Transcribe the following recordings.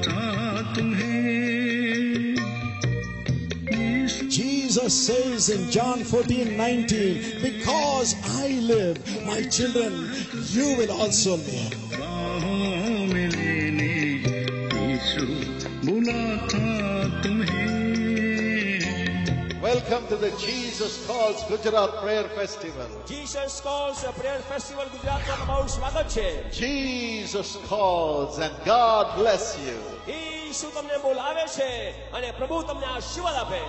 था तुम्हें। Jesus says in John 14:19, because I live, my children, you will also live. बाहों में लेने यीशु बुला था तुम्हें। Welcome to the Jesus Calls Gujarat Prayer Festival. Jesus Calls Prayer Festival ગુજરાતમાં તમારું સ્વાગત છે. Jesus calls and God bless you. ઈસુ તમને બોલાવે છે અને પ્રભુ તમને આશીર્વાદ આપે.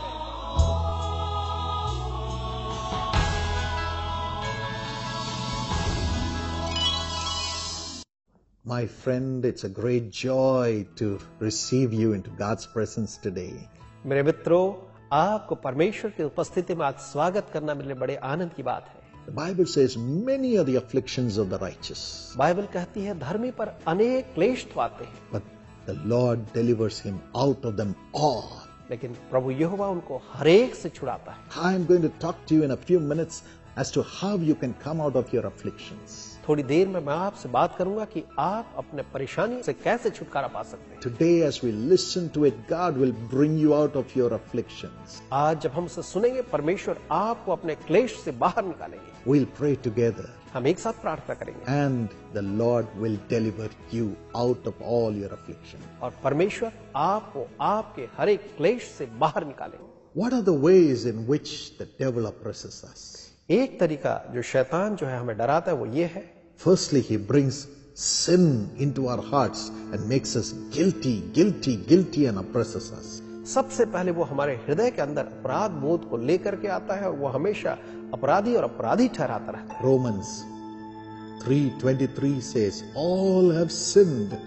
My friend, it's a great joy to receive you into God's presence today. मेरे मित्रों, आपको परमेश्वर की उपस्थिति में आज स्वागत करना मेरे लिए बड़े आनंद की बात है. The Bible says many are the afflictions of the righteous, Bible कहती है धर्मी पर अनेक क्लेश तो आते हैं, but the Lord delivers him out of them all. लेकिन प्रभु यहोवा उनको हरेक से छुड़ाता है. I'm going to talk to you in a few minutes as to how you can come out of your afflictions. थोड़ी देर में मैं आपसे बात करूंगा कि आप अपने परेशानी से कैसे छुटकारा पा सकते हैं. Today, as we listen to it, God will bring you out of your afflictions. आज जब हम उसे सुनेंगे परमेश्वर आपको अपने क्लेश से बाहर निकालेंगे. We'll pray together, हम एक साथ प्रार्थना करेंगे and the Lord will deliver you out of all your affliction. और परमेश्वर आपको आपके हर एक क्लेश से बाहर निकालेंगे. What are the ways in which the devil oppresses us? एक तरीका जो शैतान जो है हमें डराता है वो ये है, Firstly, he brings sin into our hearts and makes us guilty and oppresses us. सबसे पहले वो हमारे हृदय के अंदर अपराध बोध को लेकर के आता है और वो हमेशा अपराधी और अपराधी ठहराता रहता है. Romans 3:23 says, all have sinned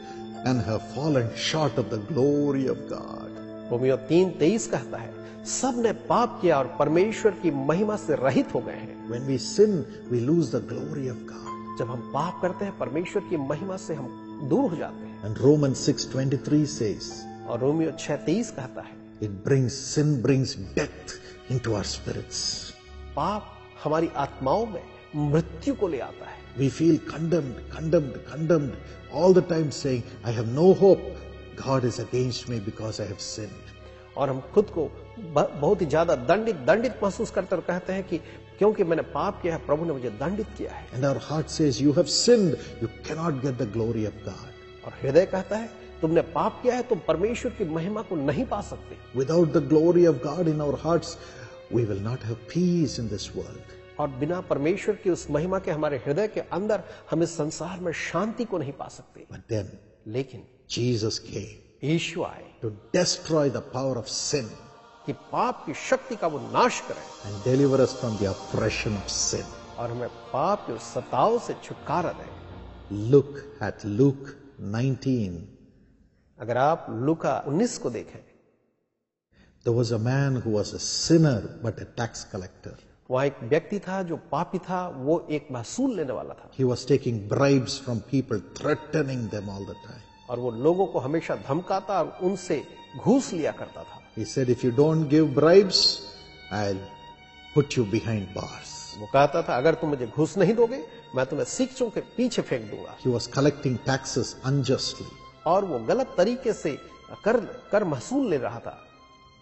and have fallen short of the glory of God. Romeo 3:23 कहता है सब ने पाप किया और परमेश्वर की महिमा से रहित हो गए हैं. When we sin, we lose the glory of God. जब हम पाप करते हैं परमेश्वर की महिमा से हम दूर हो जाते हैं. And Romans 6:23 says, और रोमियो 6:23 कहता है sin brings death into our spirits. पाप हमारी आत्माओं में मृत्यु को ले आता है. We feel condemned all the time, saying, I have no hope. God is against me because I have sinned. और हम खुद को बहुत ही ज्यादा दंडित महसूस करते और कहते हैं कि क्योंकि मैंने पाप किया है प्रभु ने मुझे दंडित किया है. And our heart says, you have sinned, you cannot get the glory of God. और हृदय कहता है तुमने पाप किया है तुम परमेश्वर की महिमा को नहीं पा सकते. Without the glory of God in our hearts, we will not have peace in this world. और बिना परमेश्वर की उस महिमा के हमारे हृदय के अंदर हम इस संसार में शांति को नहीं पा सकते. But then लेकिन Jesus came यीशु आए to destroy the power of sin कि पाप की शक्ति का वो नाश करें and deliver us from the oppression of sin. और हमें पाप के सताव से छुटकारा दें. Look at Luke 19. अगर आप लूका 19 को देखें, There was a man who was a sinner but a tax collector. वहां एक व्यक्ति था जो पापी था, वो एक महसूल लेने वाला था. He was taking bribes from people, threatening them all the time. और वो लोगों को हमेशा धमकाता और उनसे घूस लिया करता था. He said, if you don't give bribes, I'll put you behind bars. वो कहता था अगर तुम मुझे घूस नहीं दोगे मैं तुम्हें सीखचों के पीछे फेंक दूंगा. He was collecting taxes unjustly. और वो गलत तरीके से कर महसूल ले रहा था.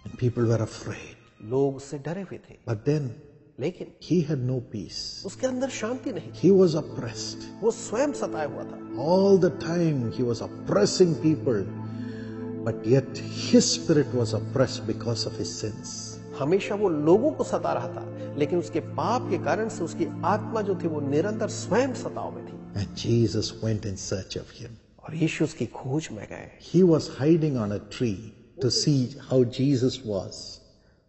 And people were afraid. लोग उससे डरे हुए थे. But then लेकिन he had no peace. उसके अंदर शांति नहीं. He was oppressed. वो स्वयं सताया हुआ था. All the time he was oppressing people. But yet his spirit was oppressed because of his sins. हमेशा वो लोगों को सता रहा था, लेकिन उसके पाप के कारण से उसकी आत्मा जो थी वो निरंतर स्वयं सताव में थी. And Jesus went in search of him. और यीशु उसकी खोज में गए. He was hiding on a tree to see how Jesus was.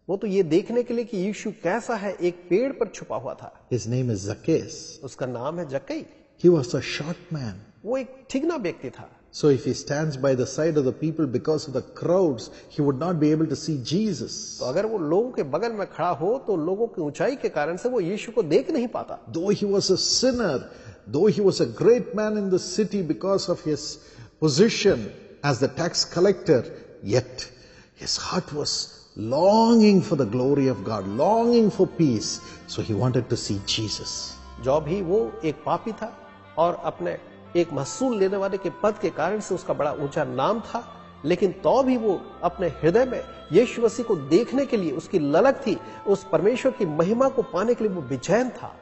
वो तो ये देखने के लिए कि यीशु कैसा है एक पेड़ पर छुपा हुआ था. His name is Zacchaeus. उसका नाम है जक्कई. He was a short man. वो एक ठिगना व्यक्ति था. So if he stands by the side of the people because of the crowds, he would not be able to see Jesus. तो अगर वो लोगों के बगल में खड़ा हो तो लोगों की ऊंचाई के कारण से वो यीशु को देख नहीं पाता. Though he was a sinner, though he was a great man in the city because of his position as the tax collector, yet his heart was longing for the glory of God, longing for peace. So he wanted to see Jesus. जो भी वो एक पापी था और अपने एक महसूल लेने वाले के पद के कारण से उसका बड़ा ऊंचा नाम था, लेकिन तो भी वो अपने हृदय में यीशु मसीह को देखने के लिए उसकी ललक थी, उस परमेश्वर की महिमा को पाने के लिए वो बेचैन था।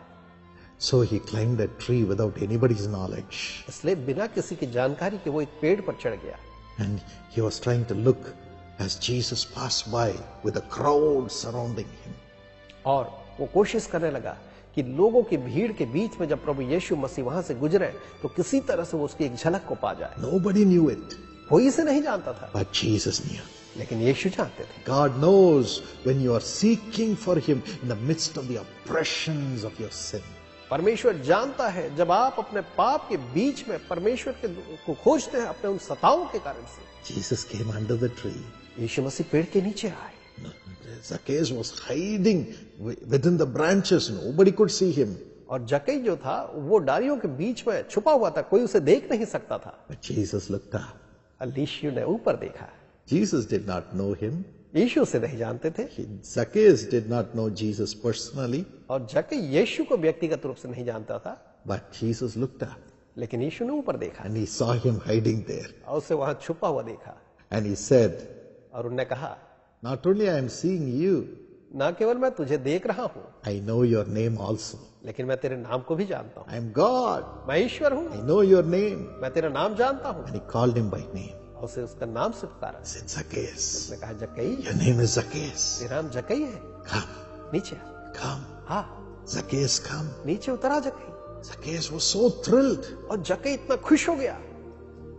So he climbed that tree without anybody's knowledge. इसलिए बिना किसी की जानकारी के वो एक पेड़ पर चढ़ गया And he was trying to look as Jesus passed by with a crowd surrounding him. और वो कोशिश करने लगा कि लोगों की भीड़ के बीच में जब प्रभु यीशु मसीह वहां से गुजरे तो किसी तरह से वो उसकी एक झलक को पा जाए। Nobody knew it, कोई इसे नहीं जानता था, but Jesus knew. लेकिन यीशु जानते थे। God knows when you are seeking for him in the midst of the oppressions of your sin. परमेश्वर जानता है जब आप अपने पाप के बीच में परमेश्वर को खोजते हैं अपने उन सताओं के कारण से। Jesus came under the tree. यीशु मसीह पेड़ के नीचे आए। Zacchaeus was hiding within the branches. Nobody could see him. और जक्कई जो था वो डालियों के बीच में छुपा हुआ था, कोई उसे देख नहीं सकता था। But Jesus looked up. यीशु ने ऊपर देखा। Jesus did not know him. यीशु उसे नहीं जानते थे Zacchaeus did not know Jesus personally. और जक्कई यीशु को व्यक्तिगत रूप से नहीं जानता था, But Jesus looked up लेकिन यीशु ने ऊपर देखा and he saw him hiding there. और उसे वहां छुपा हुआ देखा। And he said, और उन्होंने कहा, not only I am seeing you, ना केवल मैं तुझे देख रहा हूं, I know your name also. लेकिन मैं तेरे नाम को भी जानता हूं। I am God. मैं ईश्वर हूं, I know your name. मैं तेरा नाम जानता हूं। And he called him by name. और उसे उसका नाम से पुकारा। He said, Zacchaeus, उसने कहा, जक्कई, your name is Zacchaeus. तेरा नाम जक्कई है, Come, नीचे आ। come. हाँ, Zacchaeus, come. नीचे उतरा जक्कई। Zacchaeus was so thrilled. और जक्कई इतना खुश हो गया।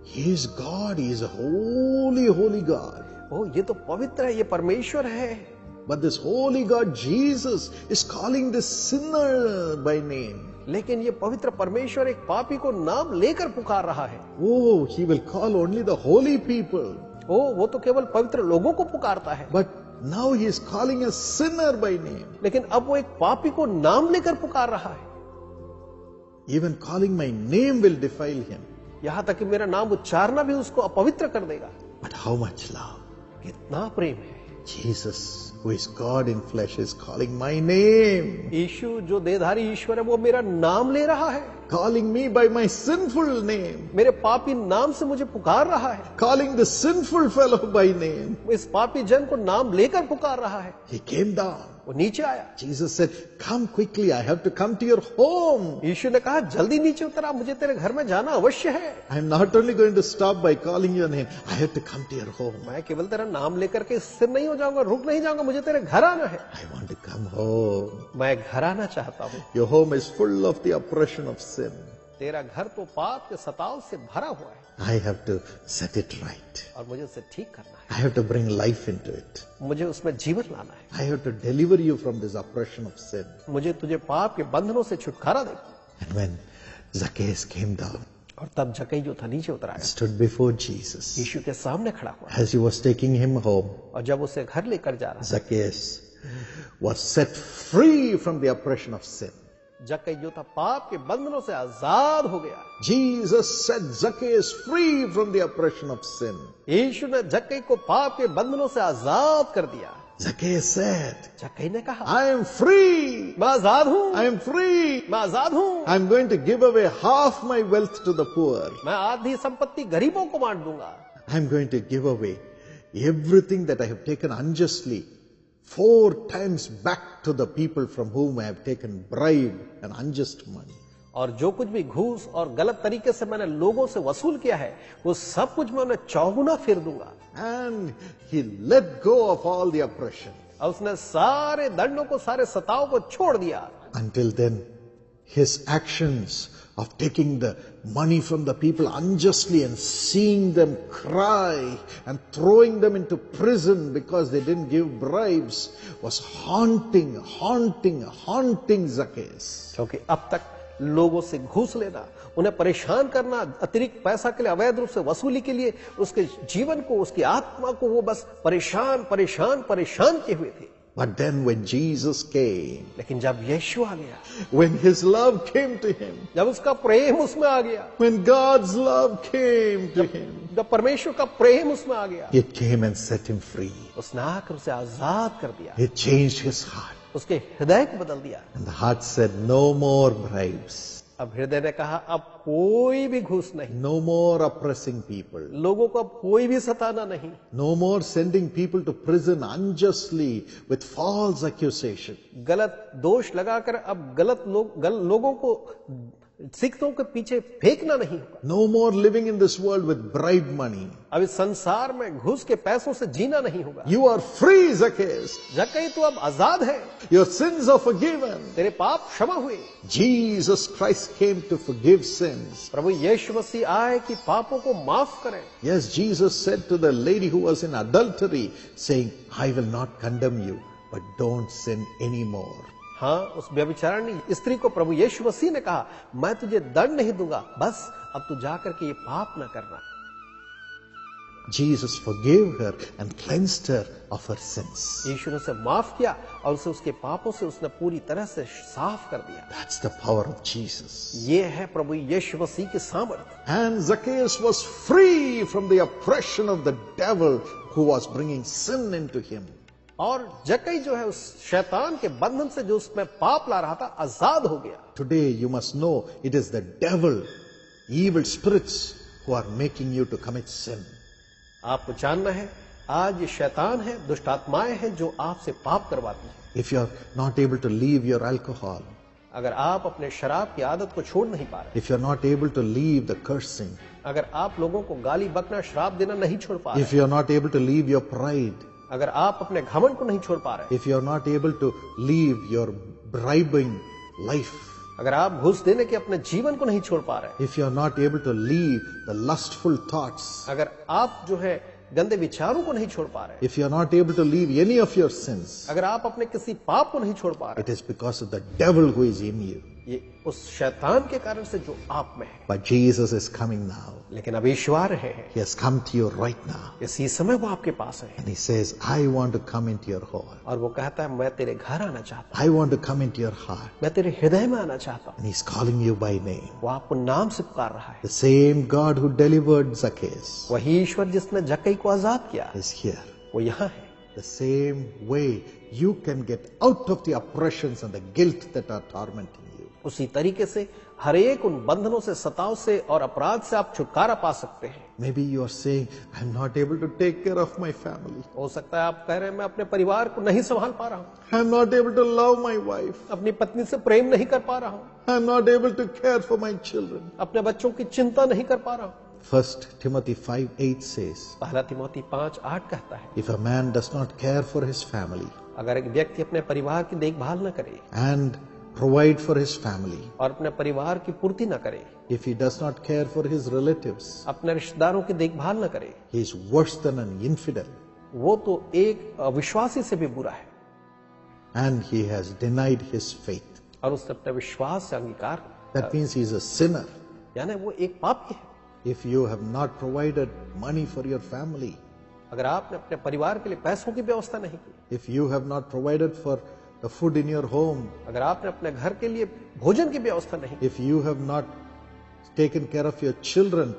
He is God. He is a holy, holy God. ओ, ये तो पवित्र है, ये परमेश्वर है। But this holy God, Jesus, is calling this sinner by name. लेकिन ये पवित्र परमेश्वर एक पापी को नाम लेकर पुकार रहा है। Oh, he will call only the holy people. ओ, वो तो केवल पवित्र लोगों को पुकारता है, But now he is calling a sinner by name. लेकिन अब वो एक पापी को नाम लेकर पुकार रहा है। Even calling my name will defile him. यहां तक कि मेरा नाम उच्चारना भी उसको अपवित्र कर देगा। But how much love? कितना प्रेम है। Jesus, who is God in flesh, is calling my name. यीशु जो देहधारी ईश्वर है वो मेरा नाम ले रहा है, Calling me by my sinful name. मेरे पापी नाम से मुझे पुकार रहा है, Calling the sinful fellow by name. इस पापी जन को नाम लेकर पुकार रहा है। He came down. वो नीचे आया। Jesus said, come quickly, I have to come to your home. यीशु ने कहा, जल्दी नीचे उतरा, मुझे तेरे घर में जाना अवश्य है। I am not only going to stop by calling your name, I have to come to your home. मैं केवल तेरा नाम लेकर के स्थिर नहीं हो जाऊंगा, रुक नहीं जाऊंगा, मुझे तेरे घर आना है। I want to come home. मैं घर आना चाहता हूँ। Your home is full of the oppression of sin. तेरा घर तो पाप के सताव से भरा हुआ है I have to set it right. और मुझे उसे ठीक करना है। I have to bring life into it. मुझे उसमें जीवन लाना है। I have to deliver you from this oppression of sin. मुझे तुझे पाप के बंधनों से छुटकारा दे। And when Zacchaeus came down, और तब जक्कई जो था नीचे उतर आया, stood before Jesus, यीशु के सामने खड़ा हुआ as he was taking him home, और जब उसे घर लेकर जा रहा, Zacchaeus was set free from the oppression of sin. जक्कई जो था पाप के बंधनों से आजाद हो गया। Jesus set Zacchaeus free from the oppression of sin. यीशु ने जक्कई को पाप के बंधनों से आजाद कर दिया। Zacchaeus said, जक्कई ने कहा, I am free. मैं आजाद हूँ, I am free. मैं आजाद हूँ। I'm going to give away half my wealth to the poor. मैं आधी संपत्ति गरीबों को बांट दूंगा। I'm going to give away everything that I have taken unjustly 4 times back to the people from whom I have taken bribe and unjust money. और जो कुछ भी घूस और गलत तरीके से मैंने लोगों से वसूल किया है, वो सब कुछ मैं उन्हें चौगुना फेर दूंगा। And he let go of all the oppression. और उसने सारे दंडों को, सारे सताओं को छोड़ दिया। Until then, his actions of taking the money from the people unjustly and seeing them cry and throwing them into prison because they didn't give bribes was haunting Zacchaeus. क्योंकि अब तक लोगों से घूस लेना, उन्हें परेशान करना, अतिरिक्त पैसा के लिए अवैध रूप से वसूली के लिए उसके जीवन को, उसकी आत्मा को वो बस परेशान किए हुए थे। But then when Jesus came, लेकिन जब यीशु आ गया, when his love came to him, जब उसका प्रेम उसमें आ गया, when God's love came to him, जब परमेश्वर का प्रेम उसमें आ गया, it came and set him free. उसने आकर उसे आजाद कर दिया। It changed his heart. उसके हृदय को बदल दिया। And the heart said, no more bribes. अब हृदय ने कहा अब कोई भी घूस नहीं, No more oppressing people. लोगों को अब कोई भी सताना नहीं, No more sending people to prison unjustly with false accusation. गलत दोष लगाकर अब लोगों को सिक्तों के पीछे फेंकना नहीं होगा। No more living in this world with bribe money. अब इस संसार में घूस के पैसों से जीना नहीं होगा। You are free, Zacchaeus. जक्कई तू अब आजाद है, Your sins are forgiven. तेरे पाप क्षमा हुए। Jesus Christ came to forgive sins. प्रभु यीशु मसीह आए कि पापों को माफ करें। Yes, Jesus said to the lady who was in adultery, saying, I will not condemn you, but don't sin anymore. हाँ, उस व्यभिचारिणी स्त्री को प्रभु यीशु मसीह ने कहा, मैं तुझे दंड नहीं दूंगा, बस अब तू जाकर के ये पाप न करना। Jesus forgave her and cleansed her of her sins. यीशु ने उसे माफ किया और उसे उसके पापों से उसने पूरी तरह से साफ कर दिया। That's the power of Jesus. ये है प्रभु यीशु मसीह की सामर्थ। And Zacchaeus was free from the oppression of the devil who was bringing sin into him. और जक्कई जो है उस शैतान के बंधन से जो उसमें पाप ला रहा था, आजाद हो गया। Today you must know it is the devil, evil spirits who are making you to commit sin. आपको जानना है, आज ये शैतान है, दुष्ट आत्माएं हैं जो आपसे पाप करवाती हैं। If you are not able to leave your alcohol, अगर आप अपने शराब की आदत को छोड़ नहीं पा रहे, if you are not able to leave the cursing, अगर आप लोगों को गाली बकना, श्राप देना नहीं छोड़ पा रहे, if you are not able to leave your pride, अगर आप अपने घमंड को नहीं छोड़ पा रहे, if you are not able to leave your bribing life, अगर आप घूस देने के अपने जीवन को नहीं छोड़ पा रहे, if you are not able to leave the lustful thoughts, अगर आप जो है गंदे विचारों को नहीं छोड़ पा रहे, if you are not able to leave any of your sins, अगर आप अपने किसी पाप को नहीं छोड़ पा रहे, it is because of the devil who is in you. ये उस शैतान के कारण से जो आप में है। But Jesus is coming now. लेकिन अब यीशु आ रहे हैं, He has come to you right now. इसी समय वो आपके पास है And he says, I want to come into your home. और वो कहता है मैं तेरे घर आना चाहता I want to come into your heart. हूं, मैं तेरे हृदय में आना चाहता हूं। And he's calling you by name. वो आपको नाम से पुकार रहा है। The same God who delivered Zacchaeus वही ईश्वर जिसने जक्कई को आजाद किया is here. वो यहाँ है। The same way you can get out of the oppressions and the guilt that are tormenting you. उसी तरीके से हर एक उन बंधनों से, सताव से और अपराध से आप छुटकारा पा सकते हैं। Maybe you are saying, I'm not able to take care of my family. हो सकता है आप कह रहे हैं मैं अपने परिवार को नहीं संभाल पा रहा हूं, I'm not able to love my wife. अपनी पत्नी से प्रेम नहीं कर पा रहा हूं, I'm not able to care for my children. अपने बच्चों की चिंता नहीं कर पा रहा हूं। 1 Timothy 5:8 says, पहला तिमोथी 5:8 कहता है, if a man does not care for his family अगर एक व्यक्ति अपने परिवार की देखभाल न करे and provide for his family, और अपने परिवार की पूर्ति न करे, if he does not care for his relatives, अपने रिश्तेदारों की देखभाल न करे, he is worse than an infidel, वो तो एक अविश्वासी से भी बुरा है and he has denied his faith. और उसने अपने विश्वास से अंगीकार, That means he is a sinner. यानी वो एक पापी है। If you have not provided money for your family, अगर आपने अपने परिवार के लिए पैसों की व्यवस्था नहीं की, if you have not provided for the food in your home, अगर आपने अपने घर के लिए भोजन की व्यवस्था नहीं की, if you have not taken care of your children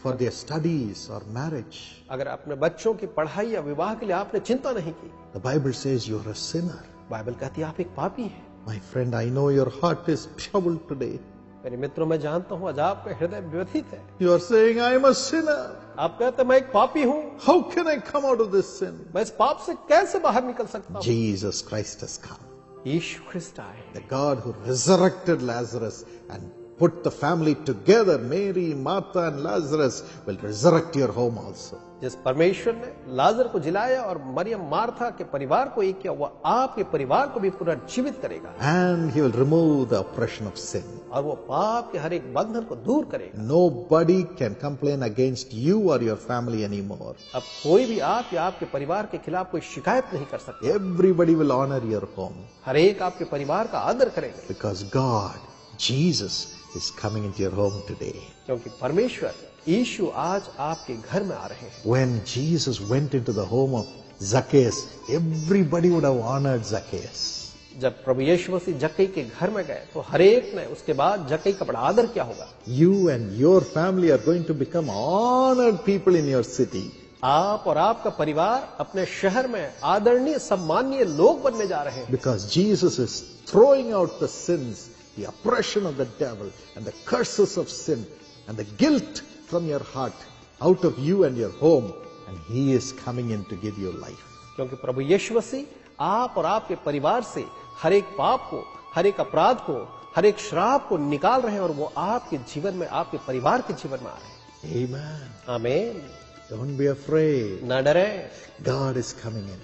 for their studies or marriage, अगर अपने बच्चों की पढ़ाई या विवाह के लिए आपने चिंता नहीं की, the Bible says you are a sinner. Bible कहती है आप एक पापी हैं। My friend, I know your heart is troubled today. मेरे मित्रों, मैं जानता हूं आज आपका हृदय व्यथित है। You are saying, I am a sinner. आप कहते हैं मैं एक पापी हूं, How can I come out of this sin? मैं इस पाप से कैसे बाहर निकल सकता हूं? Jesus Christ has come. यीशु ख्रिस्त आए, The God who resurrected Lazarus and put the family together, Mary, Martha and Lazarus, will resurrect your home also. जिस परमेश्वर ने लाजर को जिलाया और मरियम मार्था के परिवार को एक किया, वह आपके परिवार को भी पुनर्जीवित करेगा And he will remove the oppression of sin. और वो पाप के हर एक बंधन को दूर करेगा। Nobody can complain against you or your family anymore. अब कोई भी आप या आपके परिवार के खिलाफ कोई शिकायत नहीं कर सकता। Everybody will honor your home हर एक आपके परिवार का आदर करेंगे, because God, Jesus, is coming into your home today. क्योंकि परमेश्वर यीशु आज आपके घर में आ रहे हैं। When Jesus went into the home of Zacchaeus, everybody would have honored Zacchaeus. जब प्रभु यीशु मसीह जक्कई के घर में गए तो हर एक ने उसके बाद जक्कई का बड़ा आदर किया होगा। You and your family are going to become honored people in your city. आप और आपका परिवार अपने शहर में आदरणीय सम्माननीय लोग बनने जा रहे हैं, Because Jesus is throwing out the sins the oppression of the devil and the curses of sin and the guilt from your heart out of you and your home, and he is coming in to give you life. क्योंकि प्रभु यीशु मसीह आप और आपके परिवार से हर एक पाप को, हर एक अपराध को, हर एक श्राप को निकाल रहे हैं और वो आपके जीवन में, आपके परिवार के जीवन में आ रहे हैं। Amen. आमीन। Don't be afraid. न डरें, God is coming in.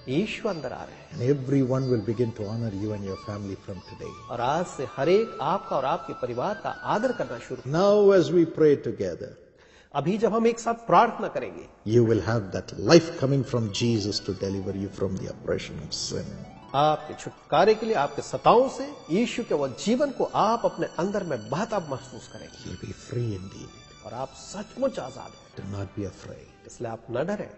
यीशु अंदर आ रहे हैं And everyone will begin to honor you and your family from today. और आज से हर एक आपका और आपके परिवार का आदर करना शुरू। Now as we pray together, अभी जब हम एक साथ प्रार्थना करेंगे, you will have that life coming from Jesus to deliver you from the oppression of sin. आपके छुटकारे के लिए, आपके सताओं से यीशु के वह जीवन को आप अपने अंदर में बहता महसूस करेंगे You'll be free indeed. और आप सचमुच आजाद हैं। Do not be afraid. इसलिए आप न डरें।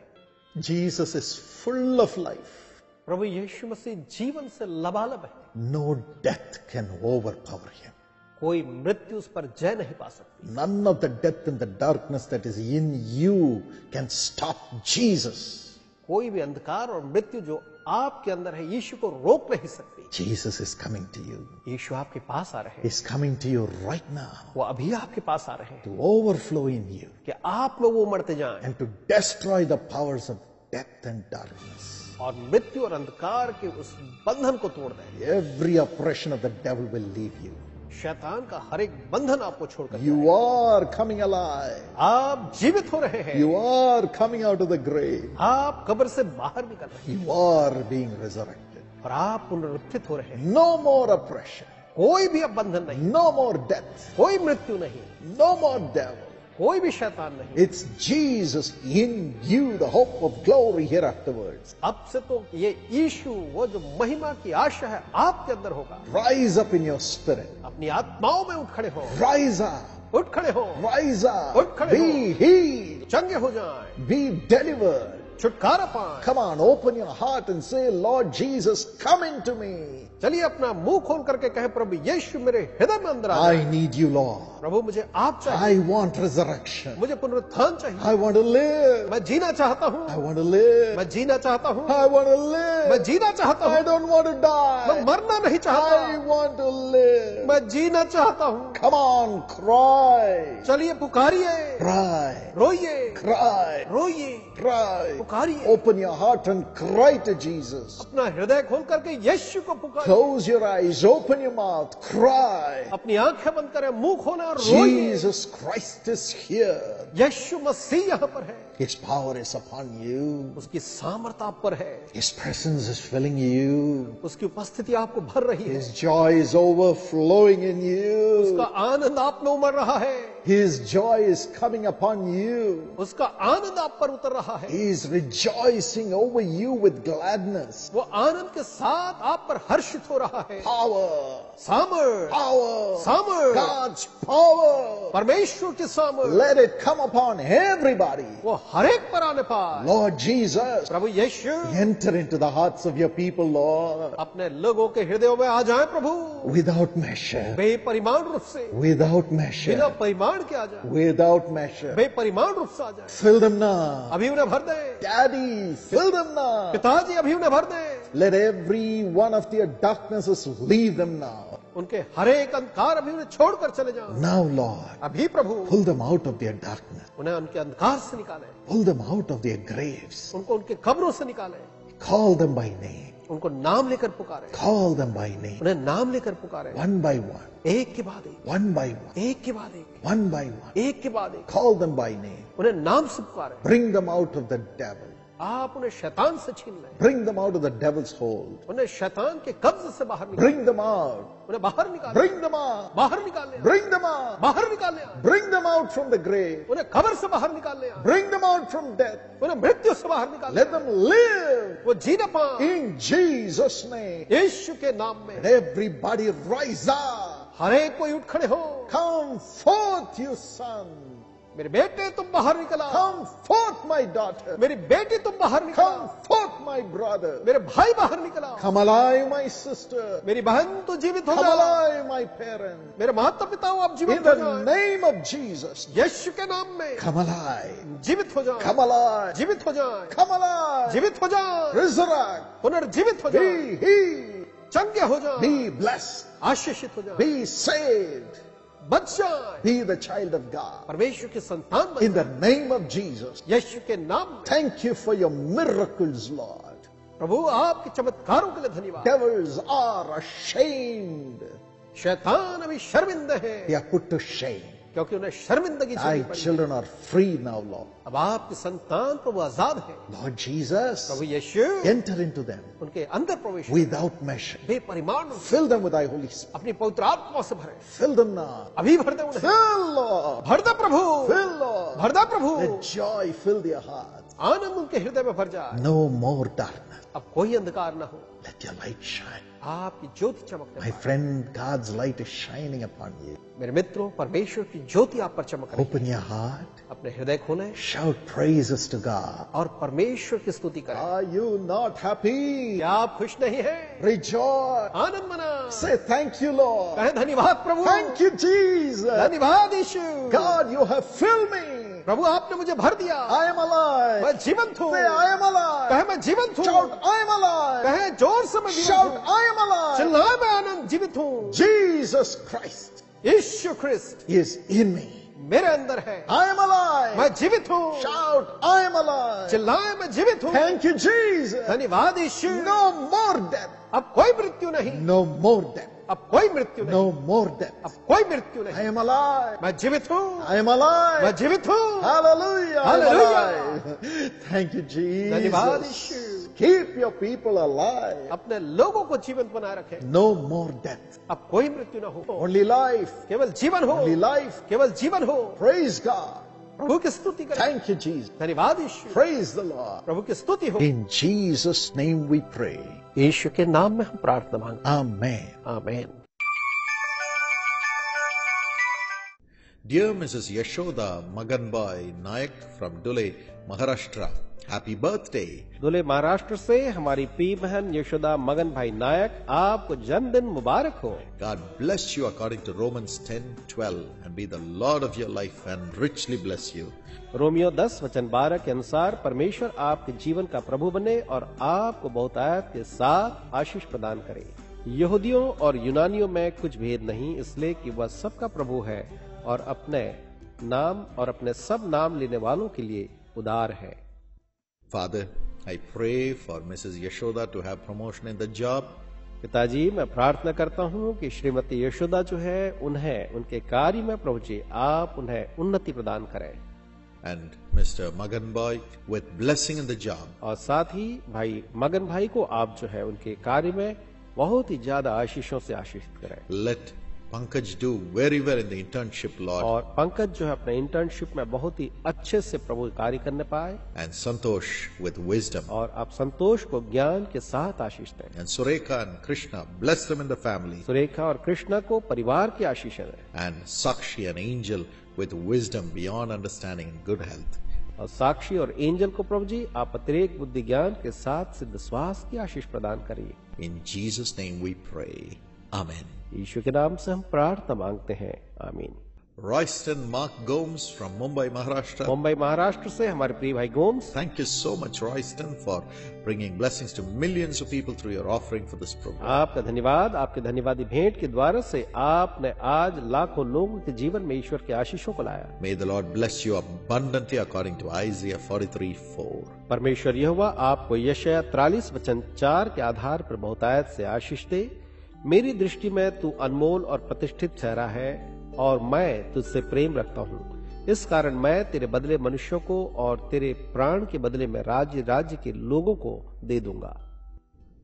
Jesus is full of life. प्रभु यीशु मसीह जीवन से लबालब है। No death can overpower him. कोई मृत्यु उस पर जय नहीं पा सकती। None of the death and the darkness that is in you can stop Jesus. कोई भी अंधकार और मृत्यु जो आपके अंदर है, यीशु को रोक नहीं सकती। Jesus is coming to you. यीशु आपके पास आ रहे हैं। He's coming to you right now वो अभी आपके पास आ रहे हैं to overflow in you कि आप में वो उमड़ते जाएं and to destroy the powers of death and darkness. और मृत्यु और अंधकार के उस बंधन को तोड़ दें। Every oppression of the devil will leave you. शैतान का हर एक बंधन आपको छोड़कर You are coming alive. आप जीवित हो रहे हैं। You are coming out of the grave. आप कब्र से बाहर निकल रहे हैं You are being resurrected. और आप पुनरुत्थित हो रहे हैं। No more oppression. कोई भी अब बंधन नहीं, No more death. कोई मृत्यु नहीं, No more devil. कोई भी शैतान नहीं। It's Jesus in you, the hope of glory here afterwards. अब से तो ये यीशु, वो जो महिमा की आशा है, आपके अंदर होगा। Rise up in your spirit. अपनी आत्माओं में उठ खड़े हो, Rise up. उठ खड़े हो, Rise up. उठ खड़े हो। Be healed. चंगे हो जाएं, Be delivered. छुटकारा पाएं। Come on, open your heart and say, Lord Jesus, come into me. चलिए अपना मुंह खोल करके कहें, प्रभु यीशु मेरे हृदय में अंदर आ जाए। I need you, Lord. प्रभु मुझे आप चाहिए, I want resurrection. मुझे पुनरुत्थान चाहिए। I want to live. मैं जीना चाहता हूँ, I want to live. मैं जीना चाहता हूँ, I want to मैं live. जीना चाहता I हूँ, don't want to मैं die. मरना नहीं I चाहता, want to live. मैं जीना चाहता हूँ। Come on, cry. चलिए पुकारिए, Cry. रोइए, Cry. रोइए, Cry. पुकारिए। Open your heart and cry to Jesus. अपना हृदय खोल करके यीशु को पुकारिए। Close your eyes, open your mouth, cry. अपनी आंखें बंद करें, मुंह खोलें और रोइए। Jesus Christ is here. यीशु मसीह यहाँ पर है, His power is upon you. उसकी सामर्थ्य आप पर है, His presence is filling you. उसकी उपस्थिति आपको भर रही है, His joy is overflowing in उसका you. आनंद आप में उमड़ रहा है, His joy is coming upon you. उसका आनंद आप पर उतर रहा है। He is rejoicing over you with gladness. वो आनंद के साथ आप पर हर्षित हो रहा है। Power. सामर्थ, Power. सामर्थ, God's power. परमेश्वर की सामर्थ Let it come upon everybody. वो हर एक पर आने पाए। Lord Jesus, Prabhu Yeshu enter into the hearts of your people, Lord, अपने लोगों के हृदयों में आ जाए प्रभु, without measure. बेपरिमाण रूप से, Without बिना measure. परिमाण के आ जाए, Without measure. बेपरिमाण रूप से आ जाए। Fill them now. अभी उन्हें भर दे, Daddy, fill them now. पिताजी अभी उन्हें भर दे, Let every one of their darknesses leave them now. उनके हर एक अंधकार अभी उन्हें छोड़कर चले जाओ। Now, Lord, अभी प्रभु pull them out of their darkness. उन्हें उनके अंधकार से निकाले, Pull them out of their graves. उनको उनके कब्रों से निकाले, Call them by name. उनको नाम लेकर पुकारे, Call them by name. उन्हें नाम लेकर पुकारे, One by one. एक के बाद एक, One by one. एक के बाद एक, One by one. एक के बाद एक, Call them by name. उन्हें नाम से पुकारे। Bring them out of the devil. आप उन्हें शैतान से छीन लें, Bring them out of the devil's hold. उन्हें शैतान के कब्ज से बाहर निकालें, Bring them out. उन्हें बाहर निकालें, Bring them out. बाहर निकालें, Bring them out. बाहर निकालें, Bring them out from the grave. उन्हें कब्र से बाहर निकालें, Bring them out from death. उन्हें मृत्यु से बाहर निकालें, Let them live वो जी न पाएं। in Jesus' name. यीशु के नाम में Let everybody rise up. हर एक कोई उठ खड़े हो। Come forth, you son. मेरे बेटे तुम बाहर निकला, Come forth, my daughter. मेरी बेटी तुम बाहर निकला, Come forth, my brother. मेरे भाई बाहर निकला, Come alive, my sister. मेरी बहन तो जीवित हो Come जा, alive, my parents. मेरे माता पिता आप In जीवित हो the जाए, name of Jesus. यीशु के नाम में Come alive. जीवित हो जाए, Come alive. जीवित हो जाए, Come alive. जीवित हो जाए, Resurrect. पुनर्जीवित हो जाए, Be healed. चंगे हो जाए, Be blessed. आशीषित हो जाए, be saved, बच जाए, be the child of God. परमेश्वर के संतान बन In the जाए, name of Jesus, यीशु के नाम में। thank you for your miracles, Lord. प्रभु आपके चमत्कारों के लिए धन्यवाद। Devils are ashamed. शैतान अभी शर्मिंदा है, They are put to shame. क्योंकि उन्हें शर्मिंदगी Thy झेलनी पड़ी। children are free now, Lord. अब आपके संतान प्रभु आजाद है। Lord Jesus, प्रभु यीशु enter into them उनके अंदर प्रवेश करें। without measure. बेपरिमाण उनको Fill them with thy Holy Spirit. अपनी पवित्र आत्मा से भरे। Fill them now. अभी भर दे उन्हें, Fill, Lord. भर दे प्रभु, Fill, Lord. भर दे प्रभु। Let joy fill their hearts. आनंद उनके हृदय में भर जाए। No more darkness. अब कोई अंधकार न हो, Let your light shine. आपकी ज्योति चमकने My पाए। friend, God's light is shining upon you. मेरे मित्रों, परमेश्वर की ज्योति आप पर चमक रही है। Open your heart. अपने हृदय खोलें Shout praises to God. और परमेश्वर की स्तुति करें। Are you not happy? क्या आप खुश नहीं हैं? Rejoice. आनंद मना, Say thank you, Lord. कहें धन्यवाद प्रभु, Thank you, Jesus. धन्यवाद यीशु। God, you have filled me. प्रभु आपने मुझे भर दिया, I am alive. मैं जीवंत हूँ। Say, I am alive. कहे मैं जीवंत हूँ, Shout, I am alive. कहे जोर से मैं जीवित Shout, हूँ, I am alive. चिल्लाए मैं आनंद जीवित हूँ। Jesus Christ Yeshu Christ is in me. मेरे अंदर है, I am alive. मैं जीवित हूँ। Shout, I am alive. चिल्लाए मैं जीवित हूँ। Thank you, Jesus. धन्यवाद यीशु। No more death. अब कोई मृत्यु नहीं, No more death. अब कोई मृत्यु नहीं, No more death. अब कोई मृत्यु I नहीं। am alive. मैं जीवित हूँ, I am alive. मैं जीवित हूँ। Hallelujah. I am Hallelujah. alive. Thank you, धन्यवाद Jesus. Yeshu. Keep your people alive. अपने लोगों को जीवंत बनाए रखें। No more death. अब कोई मृत्यु न हो, Only life. केवल जीवन हो, Only life. केवल जीवन हो। Praise God. प्रभु की स्तुति करें। Thank you, Jesus. धन्यवाद यीशु। Praise the Lord. प्रभु की स्तुति हो। In Jesus' name we pray. यीशु के नाम में हम प्रार्थना मांगते Amen. हैं। आमीन। Dear Mrs. Yashoda Maganbai Nayak from Dhule, Maharashtra, happy birthday. Dhule Maharashtra से हमारी प्रिय बहन यशोदा मगन भाई नायक, आपको जन्मदिन मुबारक हो। God bless you according to Romans 10:12 and be the Lord of your life and richly bless you. Romeo 10:12 के अनुसार परमेश्वर आपके जीवन का प्रभु बने और आपको बहुतायत के साथ आशीष प्रदान करे। यहूदियों और यूनानियों में कुछ भेद नहीं, इसलिए कि वह सबका प्रभु है और अपने नाम और अपने सब नाम लेने वालों के लिए उदार है। Father, I pray for Mrs. Yashoda to have promotion in the job. पिताजी, मैं प्रार्थना करता हूँ कि श्रीमती यशोदा जो है उन्हें उनके कार्य में प्रभु जी आप उन्हें उन्नति प्रदान करें And Mr. Maganboy with blessing in the job. और साथ ही भाई मगन भाई को आप जो है उनके कार्य में बहुत ही ज्यादा आशीषों से आशीषित करें। Let Pankaj do very well in the internship, Lord. और पंकज जो है अपने इंटर्नशिप में बहुत ही अच्छे से प्रभु कार्य करने पाए And Santosh with wisdom. और आप संतोष को ज्ञान के साथ आशीष दें। And Surekha and Krishna, bless them in the family. Surekha और कृष्णा को परिवार की आशीष दें And Sakshi and Angel with wisdom beyond understanding and good health. और साक्षी और एंजल को प्रभु जी आप अतिरिक्त बुद्धि ज्ञान के साथ सिद्ध स्वास्थ्य की आशीष प्रदान करिए। In Jesus' name we pray. Amen. यीशु के नाम से हम प्रार्थना मांगते हैं, आमीन। Royston Mark Gomes from Mumbai, Maharashtra. Mumbai Maharashtra से हमारे प्रिय भाई Gomes, Thank you so much, Royston, for bringing blessings to millions of people through your offering for this program. आपका धन्यवाद। आपके धन्यवादी भेंट के द्वारा से आपने आज लाखों लोगों के जीवन में ईश्वर के आशीषों को लाया। May the Lord bless you abundantly according to Isaiah 43:4. परमेश्वर यहोवा आपको यशायाह 43:4 के आधार पर बहुतायत से आशीष दे। मेरी दृष्टि में तू अनमोल और प्रतिष्ठित ठहरा है और मैं तुझसे प्रेम रखता हूँ। इस कारण मैं तेरे बदले मनुष्यों को और तेरे प्राण के बदले में राज्य के लोगों को दे दूंगा।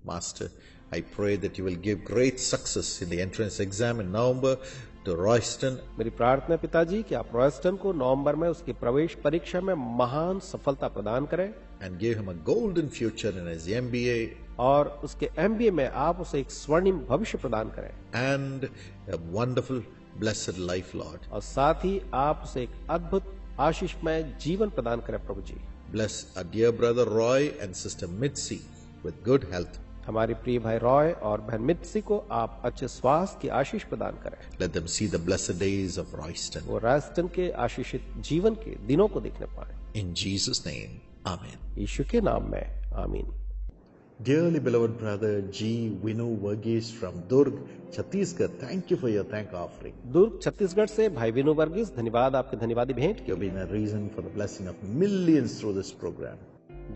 Master, I pray that you will give great success in the entrance exam in November to Royston. मेरी प्रार्थना पिताजी कि आप रॉयस्टन को नवंबर में उसकी प्रवेश परीक्षा में महान सफलता प्रदान करें And give him a golden future in his MBA और उसके MBA में आप उसे एक स्वर्णिम भविष्य प्रदान करें and a wonderful, blessed life, Lord. और साथ ही आप उसे एक अद्भुत आशीषमय जीवन प्रदान करें प्रभु जी। Bless our dear brother Roy and sister Mitzi with good health. हमारे प्रिय भाई रॉय और बहन मित्सी को आप अच्छे स्वास्थ्य की आशीष प्रदान करें। Let them see the blessed days of Royston. वो रॉयस्टन के आशीषित जीवन के दिनों को देखने पाए। In Jesus' name, Amen. यीशु के नाम में आमीन। Dearly beloved brother G. Vinu Varghese from Durg, Chhattisgarh, thank you for your thank offering. दुर्ग छत्तीसगढ़ से भाई विनू वर्गीस, धन्यवाद आपके धन्यवादी भेंट You've been a reason for the blessing of millions through this program.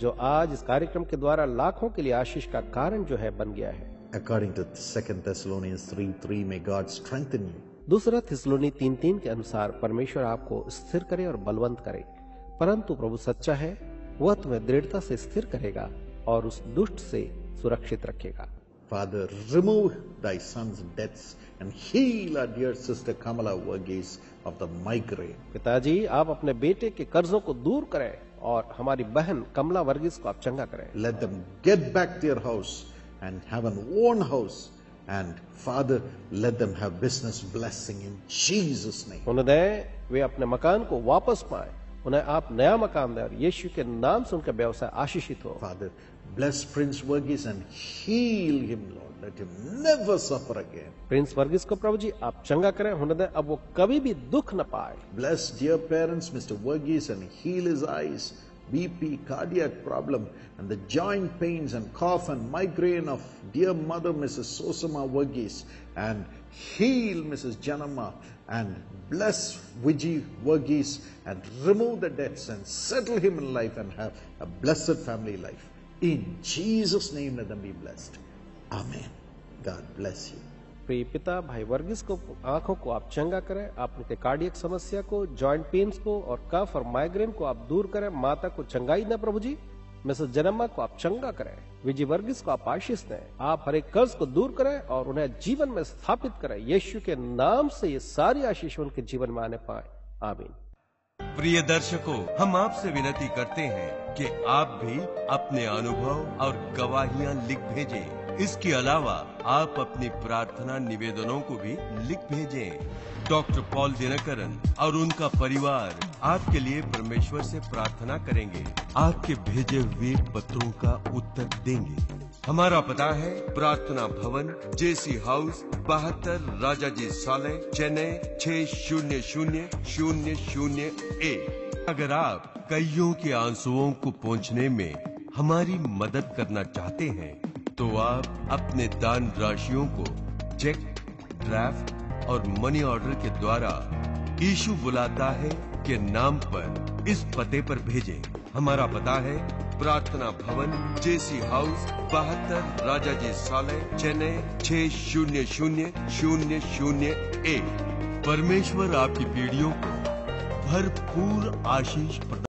जो आज इस कार्यक्रम के द्वारा लाखों के लिए आशीष का कारण जो है बन गया है। According to 2 Thessalonians 3:3, may God strengthen you. दूसरा थिस्सलुनी 3:3 के अनुसार परमेश्वर आपको स्थिर करे और बलवंत करे, परंतु प्रभु सच्चा है, वह तुम्हें दृढ़ता से स्थिर करेगा और उस दुष्ट से सुरक्षित रखेगा। Father, remove thy son's debts and heal our dear sister Kamala Varghese of the migraine. पिताजी, आप अपने बेटे के कर्जों को दूर करें और हमारी बहन कमला वर्गीस को आप चंगा करें। Let them get back their house and have an own house. And Father, let them have business blessing in Jesus' name. उन्हें वे अपने मकान को वापस पाएं, उन्हें आप नया मकान दें और यीशु के नाम से उनका व्यवसाय आशीषित हो। Father, bless Prince Varghese and heal him, Lord. Let him never suffer again. Prince Varghese को प्रभु जी आप चंगा करें, उन्हें दें अब वो कभी भी दुख न पाए। Bless dear parents, Mr. Varghese, and heal his eyes, BP, cardiac problem, and the joint pains and cough and migraine of dear mother, Mrs. Sosama Varghese, and heal Mrs. Janama, and bless Vijay Varghese, and remove the debts and settle him in life and have a blessed family life. In Jesus' name, let them be blessed. Amen. God bless you. प्रिय पिता, भाई वर्गीस को आंखों को आप चंगा करें, आप उनके कार्डियक समस्या को, जॉइंट पेन्स को और कफ और माइग्रेन को आप दूर करें। माता को चंगाई दें प्रभु जी, मिसेस जनम्मा को आप चंगा करें, विजय वर्गीस को आप आशीष दें, आप हर एक कर्ज को दूर करें और उन्हें जीवन में स्थापित करें। यीशु के नाम से ये सारी आशीष उनके जीवन में आने पाए। आमीन। प्रिय दर्शकों, हम आपसे विनती करते हैं कि आप भी अपने अनुभव और गवाहियां लिख भेजें। इसके अलावा आप अपनी प्रार्थना निवेदनों को भी लिख भेजें। डॉक्टर पॉल दिनकरन और उनका परिवार आपके लिए परमेश्वर से प्रार्थना करेंगे, आपके भेजे हुए पत्रों का उत्तर देंगे। हमारा पता है प्रार्थना भवन, JC हाउस, 72 राजाजी साले, चेन्नई 600001। अगर आप कईयों के आंसुओं को पोंछने में हमारी मदद करना चाहते हैं तो आप अपने दान राशियों को चेक, ड्राफ्ट और मनी ऑर्डर के द्वारा यीशु बुलाता है के नाम पर इस पते पर भेजें। हमारा पता है प्रार्थना भवन, JC हाउस, 72 राजाजी साले, चेन्नई 600001। परमेश्वर आपकी पीढ़ियों को भरपूर आशीष प्रदान